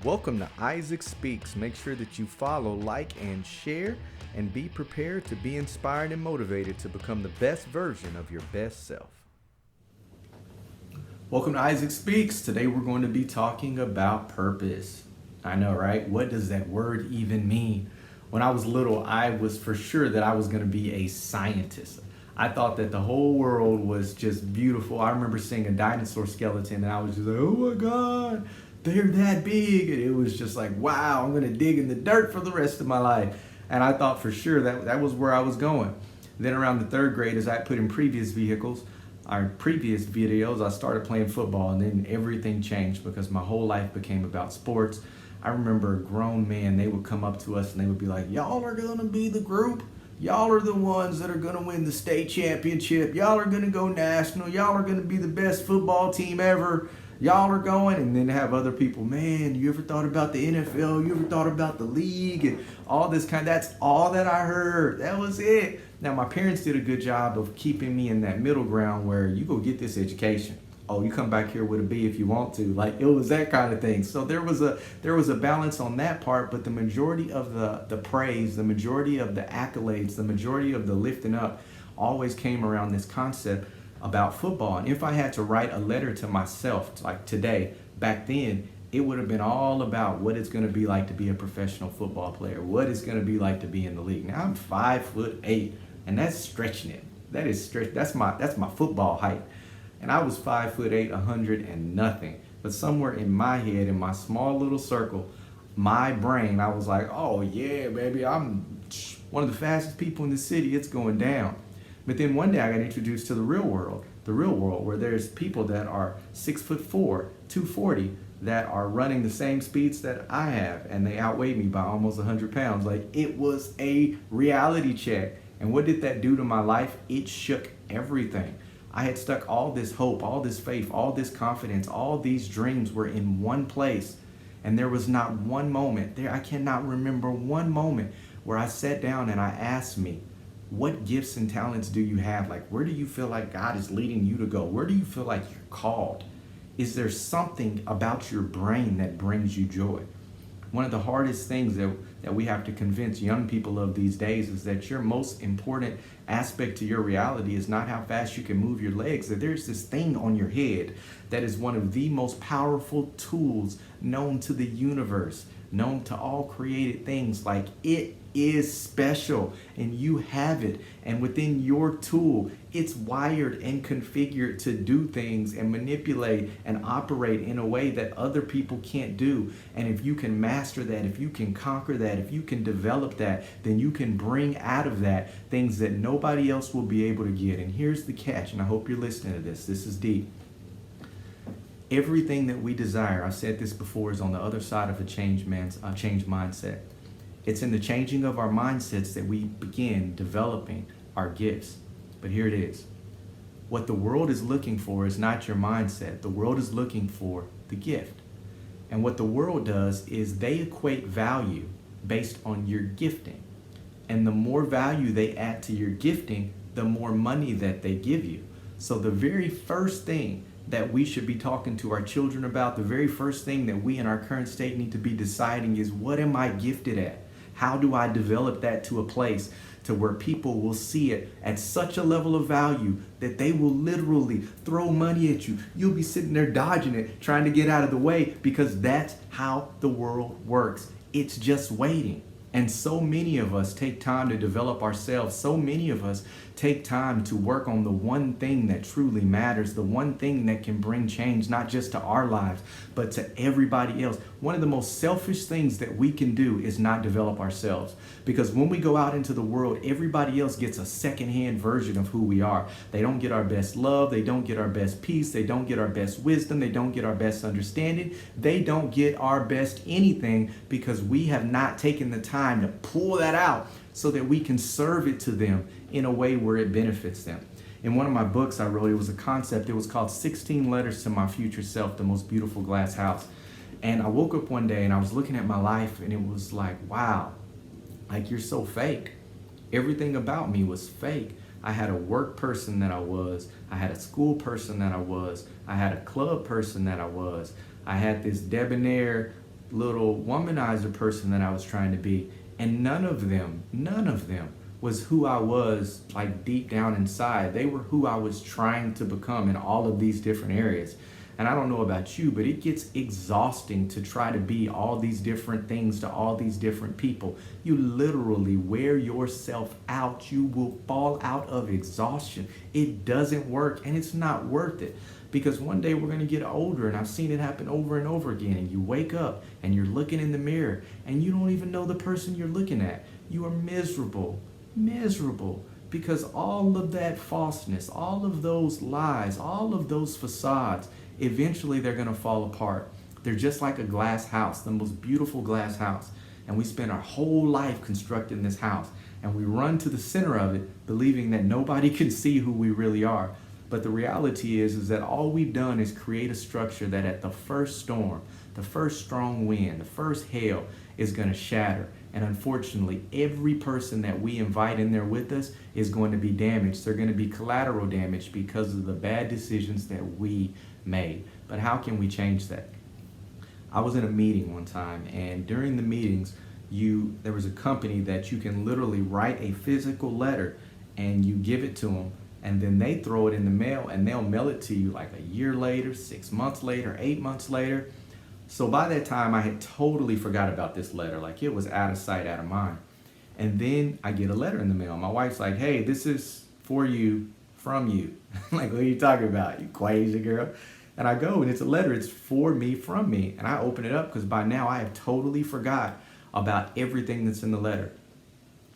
Welcome to Isaac Speaks. Make sure that you follow, like, and share, and be prepared to be inspired and motivated to become the best version of your best self. Welcome to Isaac Speaks. Today we're going to be talking about purpose. I know, right? What does that word even mean? When I was little, I was for sure that I was going to be a scientist. I thought that the whole world was just beautiful. I remember seeing a dinosaur skeleton and I was just like, oh my God, they're that big. And it was just like, wow, I'm going to dig in the dirt for the rest of my life. And I thought for sure that was where I was going. Then around the third grade, as I put in previous videos, I started playing football, and then everything changed because my whole life became about sports. I remember grown men, they would come up to us and they would be like, y'all are going to be the group. Y'all are the ones that are going to win the state championship. Y'all are going to go national. Y'all are going to be the best football team ever. Y'all are going. And then have other people, man, you ever thought about the NFL? You ever thought about the league? And all this that's all that I heard. That was it. Now, my parents did a good job of keeping me in that middle ground where you go get this education. Oh, you come back here with a B if you want to. Like, it was that kind of thing. So there was a balance on that part, but the majority of the praise, the majority of the accolades, the majority of the lifting up always came around this concept about football. And if I had to write a letter to myself, like today, back then, it would have been all about what it's going to be like to be a professional football player, what it's going to be like to be in the league. Now I'm 5'8", and that's stretching it. That is stretch. That's my football height. And I was 5'8", 100 and nothing. But somewhere in my head, in my small little circle, my brain, I was like, oh yeah, baby, I'm one of the fastest people in the city. It's going down. But then one day I got introduced to the real world where there's people that are 6'4", 240, that are running the same speeds that I have, and they outweigh me by almost 100 pounds. Like, it was a reality check. And what did that do to my life? It shook everything. I had stuck all this hope, all this faith, all this confidence, all these dreams were in one place. And there was not one moment there. I cannot remember one moment where I sat down and I asked me, what gifts and talents do you have? Like, where do you feel like God is leading you to go? Where do you feel like you're called? Is there something about your brain that brings you joy? One of the hardest things that we have to convince young people of these days is that your most important aspect to your reality is not how fast you can move your legs. That there's this thing on your head that is one of the most powerful tools known to the universe, known to all created things. Like, it is special and you have it, and within your tool it's wired and configured to do things and manipulate and operate in a way that other people can't do. And if you can master that, if you can conquer that, if you can develop that, then you can bring out of that things that nobody else will be able to get. And here's the catch, and I hope you're listening to this is deep. Everything that we desire, I've said this before, is on the other side of a changed mindset. It's in the changing of our mindsets that we begin developing our gifts. But here it is. What the world is looking for is not your mindset. The world is looking for the gift. And what the world does is they equate value based on your gifting. And the more value they add to your gifting, the more money that they give you. So the very first thing that we should be talking to our children about, the very first thing that we in our current state need to be deciding is, what am I gifted at? How do I develop that to a place to where people will see it at such a level of value that they will literally throw money at you? You'll be sitting there dodging it, trying to get out of the way, because that's how the world works. It's just waiting. And so many of us take time to develop ourselves. So many of us take time to work on the one thing that truly matters, the one thing that can bring change, not just to our lives, but to everybody else. One of the most selfish things that we can do is not develop ourselves. Because when we go out into the world, everybody else gets a secondhand version of who we are. They don't get our best love. They don't get our best peace. They don't get our best wisdom. They don't get our best understanding. They don't get our best anything, because we have not taken the time to pull that out so that we can serve it to them in a way where it benefits them. In one of my books I wrote, it was a concept. It was called 16 Letters to My Future Self, The Most Beautiful Glass House. And I woke up one day and I was looking at my life and it was like, wow, like, you're so fake. Everything about me was fake. I had a work person that I was. I had a school person that I was. I had a club person that I was. I had this debonair little womanizer person that I was trying to be. And none of them was who I was like deep down inside. They were who I was trying to become in all of these different areas. And I don't know about you, but it gets exhausting to try to be all these different things to all these different people. You literally wear yourself out. You will fall out of exhaustion. It doesn't work, and it's not worth it. Because one day we're going to get older, and I've seen it happen over and over again. And you wake up and you're looking in the mirror and you don't even know the person you're looking at. You are miserable, because all of that falseness, all of those lies, all of those facades, eventually they're going to fall apart. They're just like a glass house, the most beautiful glass house. And we spend our whole life constructing this house, and we run to the center of it believing that nobody can see who we really are. But the reality is that all we've done is create a structure that at the first storm, the first strong wind, the first hail is going to shatter. And unfortunately, every person that we invite in there with us is going to be damaged. They're going to be collateral damage because of the bad decisions that we made. But how can we change that? I was in a meeting one time, and during the meetings, there was a company that you can literally write a physical letter and you give it to them, and then they throw it in the mail, and they'll mail it to you like a year later, 6 months later, 8 months later. So by that time, I had totally forgot about this letter. Like, it was out of sight, out of mind. And then I get a letter in the mail. My wife's like, "Hey, this is for you, from you." I'm like, "What are you talking about, you crazy girl?" And I go, and it's a letter. It's for me, from me. And I open it up because by now I have totally forgot about everything that's in the letter.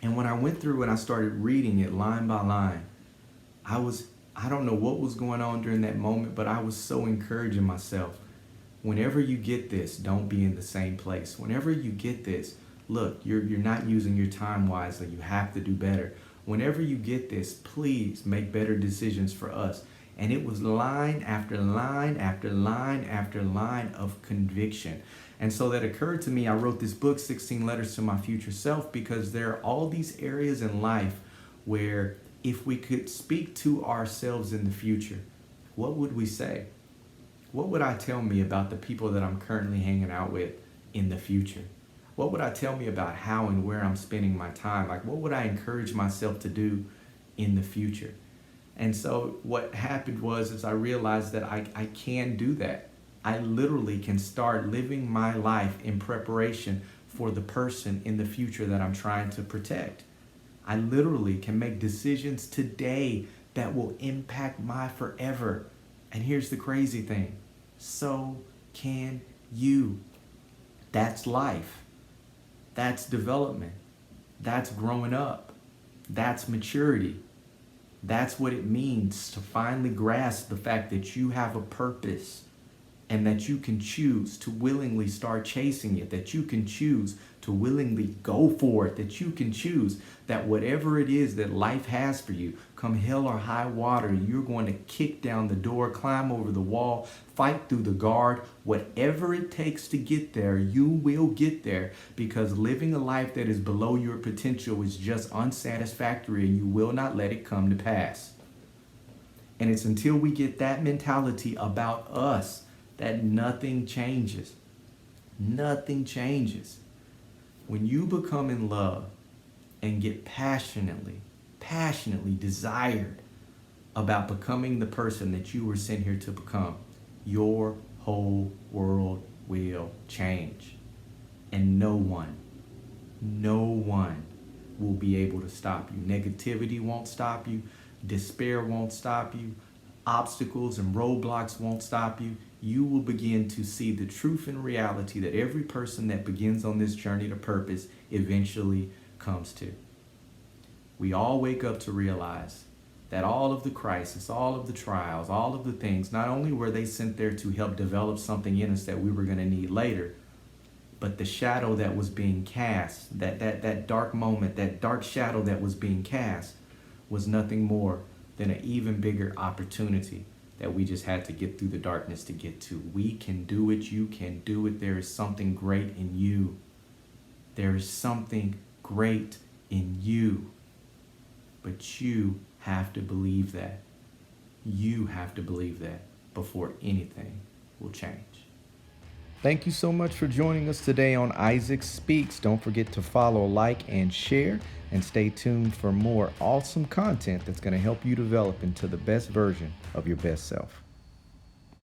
And when I went through and I started reading it line by line, I don't know what was going on during that moment, but I was so encouraging myself. Whenever you get this, don't be in the same place. Whenever you get this, look, you're not using your time wisely. You have to do better. Whenever you get this, please make better decisions for us. And it was line after line after line after line of conviction. And so that occurred to me. I wrote this book, 16 Letters to My Future Self, because there are all these areas in life where if we could speak to ourselves in the future, what would we say? What would I tell me about the people that I'm currently hanging out with in the future? What would I tell me about how and where I'm spending my time? Like, what would I encourage myself to do in the future? And so what happened was I realized that I can do that. I literally can start living my life in preparation for the person in the future that I'm trying to protect. I literally can make decisions today that will impact my forever. And here's the crazy thing. So can you. That's life. That's development. That's growing up. That's maturity. That's what it means to finally grasp the fact that you have a purpose and that you can choose to willingly start chasing it, that you can choose to willingly go for it, that you can choose that whatever it is that life has for you, come hell or high water, you're going to kick down the door, climb over the wall, fight through the guard. Whatever it takes to get there, you will get there, because living a life that is below your potential is just unsatisfactory, and you will not let it come to pass. And it's until we get that mentality about us that nothing changes. Nothing changes. When you become in love and get passionately desired about becoming the person that you were sent here to become, your whole world will change. And no one will be able to stop you. Negativity won't stop you. Despair won't stop you. Obstacles and roadblocks won't stop you. You will begin to see the truth and reality that every person that begins on this journey to purpose eventually comes to. We all wake up to realize that all of the crisis, all of the trials, all of the things, not only were they sent there to help develop something in us that we were going to need later, but the shadow that was being cast, that dark moment, that dark shadow that was being cast was nothing more than an even bigger opportunity that we just had to get through the darkness to get to. We can do it. You can do it. There is something great in you. There is something great in you. But you have to believe that. You have to believe that before anything will change. Thank you so much for joining us today on Isaac Speaks. Don't forget to follow, like, and share, and stay tuned for more awesome content that's going to help you develop into the best version of your best self.